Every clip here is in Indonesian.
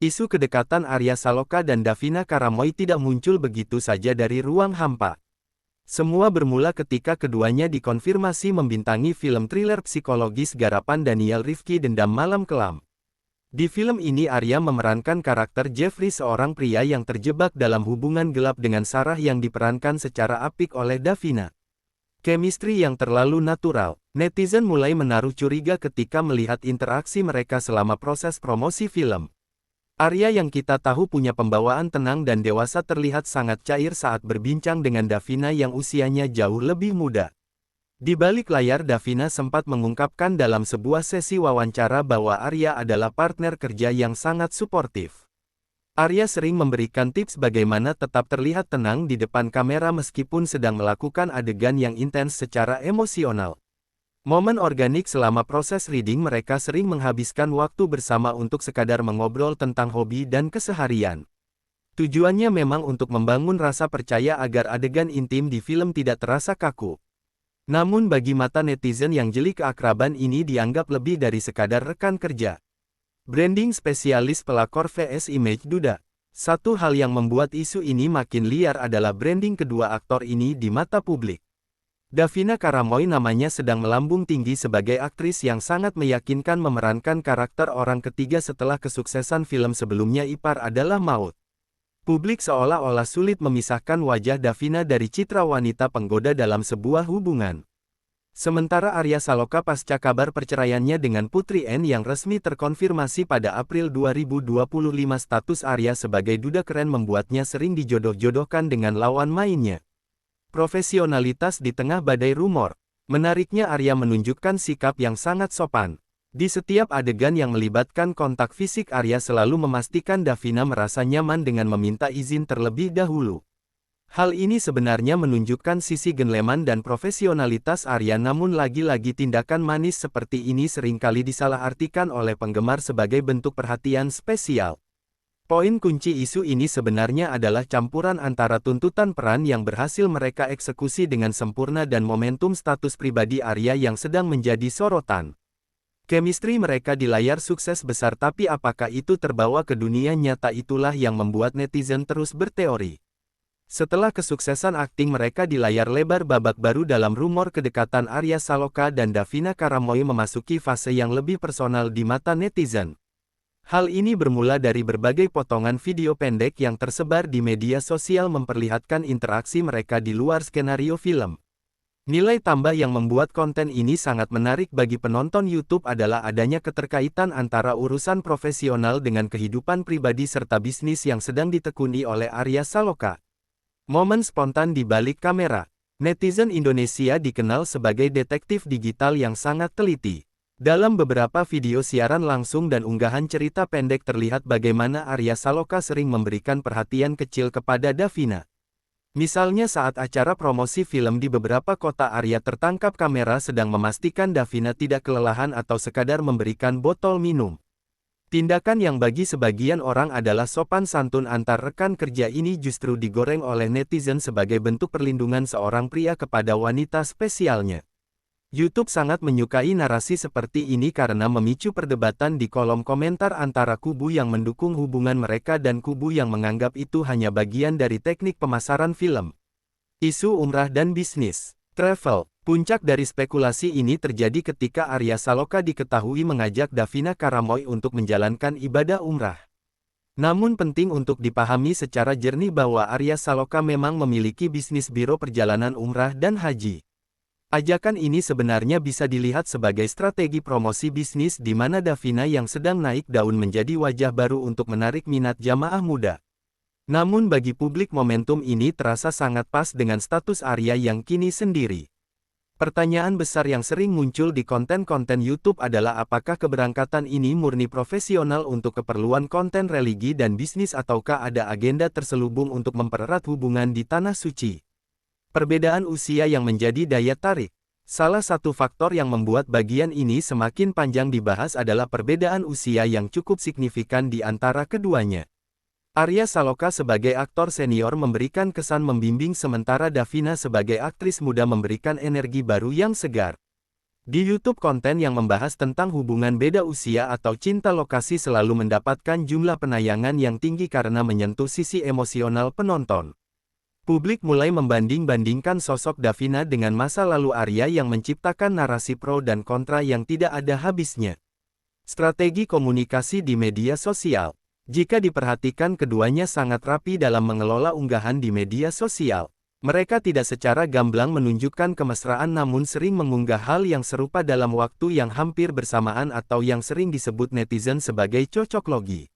Isu kedekatan Arya Saloka dan Davina Karamoy tidak muncul begitu saja dari ruang hampa. Semua bermula ketika keduanya dikonfirmasi membintangi film thriller psikologis garapan Daniel Rifki Dendam Malam Kelam. Di film ini Arya memerankan karakter Jeffrey, seorang pria yang terjebak dalam hubungan gelap dengan Sarah yang diperankan secara apik oleh Davina. Chemistry yang terlalu natural. Netizen mulai menaruh curiga ketika melihat interaksi mereka selama proses promosi film. Arya yang kita tahu punya pembawaan tenang dan dewasa terlihat sangat cair saat berbincang dengan Davina yang usianya jauh lebih muda. Di balik layar Davina sempat mengungkapkan dalam sebuah sesi wawancara bahwa Arya adalah partner kerja yang sangat suportif. Arya sering memberikan tips bagaimana tetap terlihat tenang di depan kamera meskipun sedang melakukan adegan yang intens secara emosional. Momen organik selama proses reading, mereka sering menghabiskan waktu bersama untuk sekadar mengobrol tentang hobi dan keseharian. Tujuannya memang untuk membangun rasa percaya agar adegan intim di film tidak terasa kaku. Namun bagi mata netizen yang jeli, keakraban ini dianggap lebih dari sekadar rekan kerja. Branding spesialis pelakor vs image duda. Satu hal yang membuat isu ini makin liar adalah branding kedua aktor ini di mata publik. Davina Karamoy namanya sedang melambung tinggi sebagai aktris yang sangat meyakinkan memerankan karakter orang ketiga setelah kesuksesan film sebelumnya Ipar Adalah Maut. Publik seolah-olah sulit memisahkan wajah Davina dari citra wanita penggoda dalam sebuah hubungan. Sementara Arya Saloka pasca kabar perceraiannya dengan Putri N yang resmi terkonfirmasi pada April 2025, status Arya sebagai duda keren membuatnya sering dijodoh-jodohkan dengan lawan mainnya. Profesionalitas di tengah badai rumor. Menariknya Arya menunjukkan sikap yang sangat sopan. Di setiap adegan yang melibatkan kontak fisik, Arya selalu memastikan Davina merasa nyaman dengan meminta izin terlebih dahulu. Hal ini sebenarnya menunjukkan sisi gentleman dan profesionalitas Arya, namun lagi-lagi tindakan manis seperti ini seringkali disalahartikan oleh penggemar sebagai bentuk perhatian spesial. Poin kunci isu ini sebenarnya adalah campuran antara tuntutan peran yang berhasil mereka eksekusi dengan sempurna dan momentum status pribadi Arya yang sedang menjadi sorotan. Chemistry mereka di layar sukses besar, tapi apakah itu terbawa ke dunia nyata? Itulah yang membuat netizen terus berteori. Setelah kesuksesan akting mereka di layar lebar, babak baru dalam rumor kedekatan Arya Saloka dan Davina Karamoy memasuki fase yang lebih personal di mata netizen. Hal ini bermula dari berbagai potongan video pendek yang tersebar di media sosial memperlihatkan interaksi mereka di luar skenario film. Nilai tambah yang membuat konten ini sangat menarik bagi penonton YouTube adalah adanya keterkaitan antara urusan profesional dengan kehidupan pribadi serta bisnis yang sedang ditekuni oleh Arya Saloka. Momen spontan di balik kamera. Netizen Indonesia dikenal sebagai detektif digital yang sangat teliti. Dalam beberapa video siaran langsung dan unggahan cerita pendek terlihat bagaimana Arya Saloka sering memberikan perhatian kecil kepada Davina. Misalnya saat acara promosi film di beberapa kota, Arya tertangkap kamera sedang memastikan Davina tidak kelelahan atau sekadar memberikan botol minum. Tindakan yang bagi sebagian orang adalah sopan santun antar rekan kerja ini justru digoreng oleh netizen sebagai bentuk perlindungan seorang pria kepada wanita spesialnya. YouTube sangat menyukai narasi seperti ini karena memicu perdebatan di kolom komentar antara kubu yang mendukung hubungan mereka dan kubu yang menganggap itu hanya bagian dari teknik pemasaran film. Isu umrah dan bisnis travel. Puncak dari spekulasi ini terjadi ketika Arya Saloka diketahui mengajak Davina Karamoy untuk menjalankan ibadah umrah. Namun penting untuk dipahami secara jernih bahwa Arya Saloka memang memiliki bisnis biro perjalanan umrah dan haji. Ajakan ini sebenarnya bisa dilihat sebagai strategi promosi bisnis di mana Davina yang sedang naik daun menjadi wajah baru untuk menarik minat jamaah muda. Namun bagi publik momentum ini terasa sangat pas dengan status Arya yang kini sendiri. Pertanyaan besar yang sering muncul di konten-konten YouTube adalah apakah keberangkatan ini murni profesional untuk keperluan konten religi dan bisnis ataukah ada agenda terselubung untuk mempererat hubungan di Tanah Suci. Perbedaan usia yang menjadi daya tarik. Salah satu faktor yang membuat bagian ini semakin panjang dibahas adalah perbedaan usia yang cukup signifikan di antara keduanya. Arya Saloka sebagai aktor senior memberikan kesan membimbing sementara Davina sebagai aktris muda memberikan energi baru yang segar. Di YouTube, konten yang membahas tentang hubungan beda usia atau cinta lokasi selalu mendapatkan jumlah penayangan yang tinggi karena menyentuh sisi emosional penonton. Publik mulai membanding-bandingkan sosok Davina dengan masa lalu Arya yang menciptakan narasi pro dan kontra yang tidak ada habisnya. Strategi komunikasi di media sosial. Jika diperhatikan, keduanya sangat rapi dalam mengelola unggahan di media sosial. Mereka tidak secara gamblang menunjukkan kemesraan namun sering mengunggah hal yang serupa dalam waktu yang hampir bersamaan atau yang sering disebut netizen sebagai cocok logi.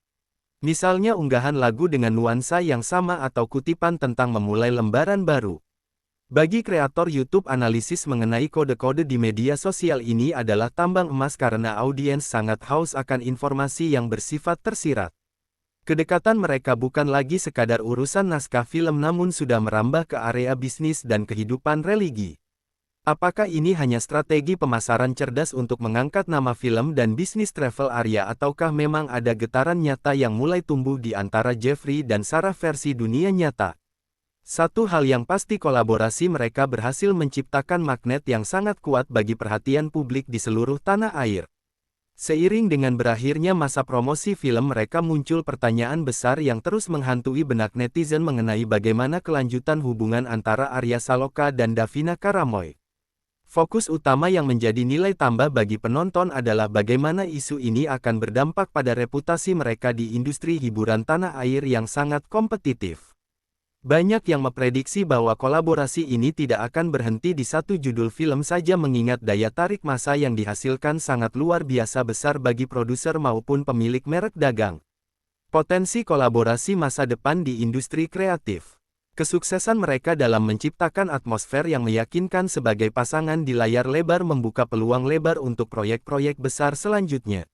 Misalnya unggahan lagu dengan nuansa yang sama atau kutipan tentang memulai lembaran baru. Bagi kreator YouTube, analisis mengenai kode-kode di media sosial ini adalah tambang emas karena audiens sangat haus akan informasi yang bersifat tersirat. Kedekatan mereka bukan lagi sekadar urusan naskah film namun sudah merambah ke area bisnis dan kehidupan religi. Apakah ini hanya strategi pemasaran cerdas untuk mengangkat nama film dan bisnis travel Arya ataukah memang ada getaran nyata yang mulai tumbuh di antara Jeffrey dan Sarah versi dunia nyata? Satu hal yang pasti, kolaborasi mereka berhasil menciptakan magnet yang sangat kuat bagi perhatian publik di seluruh tanah air. Seiring dengan berakhirnya masa promosi film, mereka muncul pertanyaan besar yang terus menghantui benak netizen mengenai bagaimana kelanjutan hubungan antara Arya Saloka dan Davina Karamoy. Fokus utama yang menjadi nilai tambah bagi penonton adalah bagaimana isu ini akan berdampak pada reputasi mereka di industri hiburan tanah air yang sangat kompetitif. Banyak yang memprediksi bahwa kolaborasi ini tidak akan berhenti di satu judul film saja mengingat daya tarik massa yang dihasilkan sangat luar biasa besar bagi produser maupun pemilik merek dagang. Potensi kolaborasi masa depan di industri kreatif. Kesuksesan mereka dalam menciptakan atmosfer yang meyakinkan sebagai pasangan di layar lebar membuka peluang lebar untuk proyek-proyek besar selanjutnya.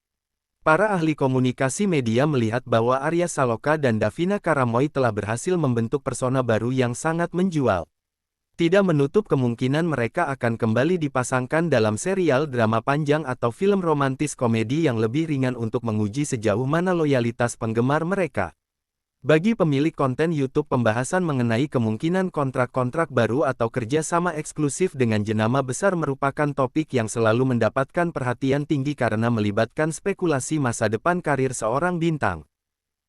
Para ahli komunikasi media melihat bahwa Arya Saloka dan Davina Karamoy telah berhasil membentuk persona baru yang sangat menjual. Tidak menutup kemungkinan mereka akan kembali dipasangkan dalam serial drama panjang atau film romantis komedi yang lebih ringan untuk menguji sejauh mana loyalitas penggemar mereka. Bagi pemilik konten YouTube, pembahasan mengenai kemungkinan kontrak-kontrak baru atau kerjasama eksklusif dengan jenama besar merupakan topik yang selalu mendapatkan perhatian tinggi karena melibatkan spekulasi masa depan karir seorang bintang.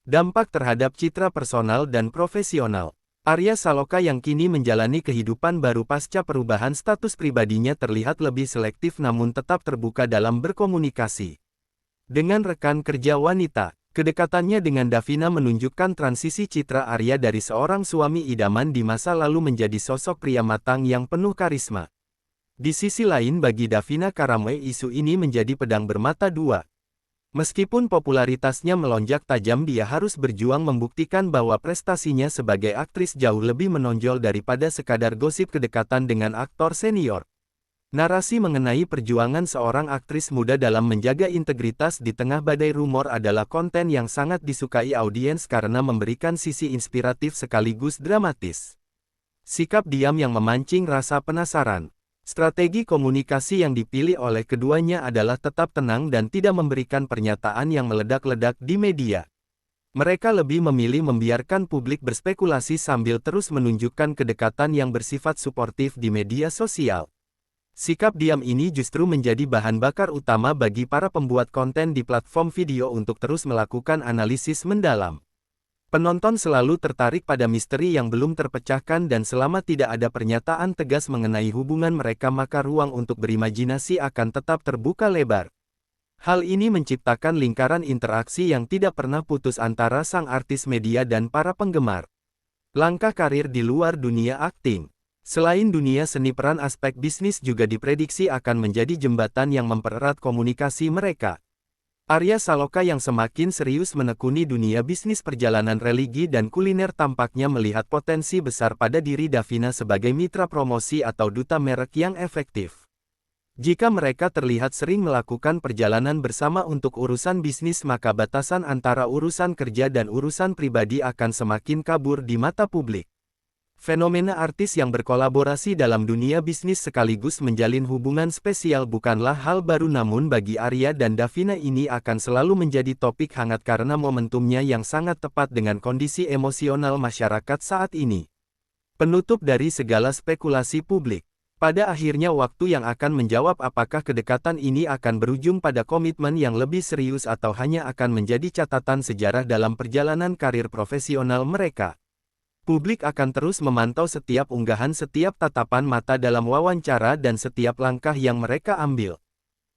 Dampak terhadap citra personal dan profesional. Arya Saloka yang kini menjalani kehidupan baru pasca perubahan status pribadinya terlihat lebih selektif namun tetap terbuka dalam berkomunikasi dengan rekan kerja wanita. Kedekatannya dengan Davina menunjukkan transisi citra Arya dari seorang suami idaman di masa lalu menjadi sosok pria matang yang penuh karisma. Di sisi lain, bagi Davina Karamoy isu ini menjadi pedang bermata dua. Meskipun popularitasnya melonjak tajam, dia harus berjuang membuktikan bahwa prestasinya sebagai aktris jauh lebih menonjol daripada sekadar gosip kedekatan dengan aktor senior. Narasi mengenai perjuangan seorang aktris muda dalam menjaga integritas di tengah badai rumor adalah konten yang sangat disukai audiens karena memberikan sisi inspiratif sekaligus dramatis. Sikap diam yang memancing rasa penasaran. Strategi komunikasi yang dipilih oleh keduanya adalah tetap tenang dan tidak memberikan pernyataan yang meledak-ledak di media. Mereka lebih memilih membiarkan publik berspekulasi sambil terus menunjukkan kedekatan yang bersifat suportif di media sosial. Sikap diam ini justru menjadi bahan bakar utama bagi para pembuat konten di platform video untuk terus melakukan analisis mendalam. Penonton selalu tertarik pada misteri yang belum terpecahkan dan selama tidak ada pernyataan tegas mengenai hubungan mereka maka ruang untuk berimajinasi akan tetap terbuka lebar. Hal ini menciptakan lingkaran interaksi yang tidak pernah putus antara sang artis media dan para penggemar. Langkah karir di luar dunia akting. Selain dunia seni, peran aspek bisnis juga diprediksi akan menjadi jembatan yang mempererat komunikasi mereka. Arya Saloka yang semakin serius menekuni dunia bisnis perjalanan religi dan kuliner tampaknya melihat potensi besar pada diri Davina sebagai mitra promosi atau duta merek yang efektif. Jika mereka terlihat sering melakukan perjalanan bersama untuk urusan bisnis maka batasan antara urusan kerja dan urusan pribadi akan semakin kabur di mata publik. Fenomena artis yang berkolaborasi dalam dunia bisnis sekaligus menjalin hubungan spesial bukanlah hal baru namun bagi Arya dan Davina ini akan selalu menjadi topik hangat karena momentumnya yang sangat tepat dengan kondisi emosional masyarakat saat ini. Penutup dari segala spekulasi publik. Pada akhirnya waktu yang akan menjawab apakah kedekatan ini akan berujung pada komitmen yang lebih serius atau hanya akan menjadi catatan sejarah dalam perjalanan karir profesional mereka. Publik akan terus memantau setiap unggahan, setiap tatapan mata dalam wawancara dan setiap langkah yang mereka ambil.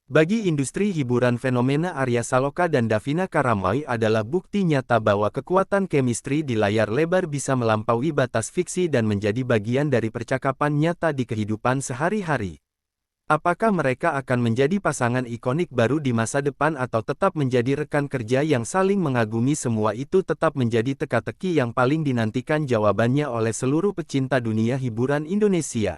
Bagi industri hiburan, fenomena Arya Saloka dan Davina Karamoy adalah bukti nyata bahwa kekuatan chemistry di layar lebar bisa melampaui batas fiksi dan menjadi bagian dari percakapan nyata di kehidupan sehari-hari. Apakah mereka akan menjadi pasangan ikonik baru di masa depan atau tetap menjadi rekan kerja yang saling mengagumi? Semua itu tetap menjadi teka-teki yang paling dinantikan jawabannya oleh seluruh pecinta dunia hiburan Indonesia.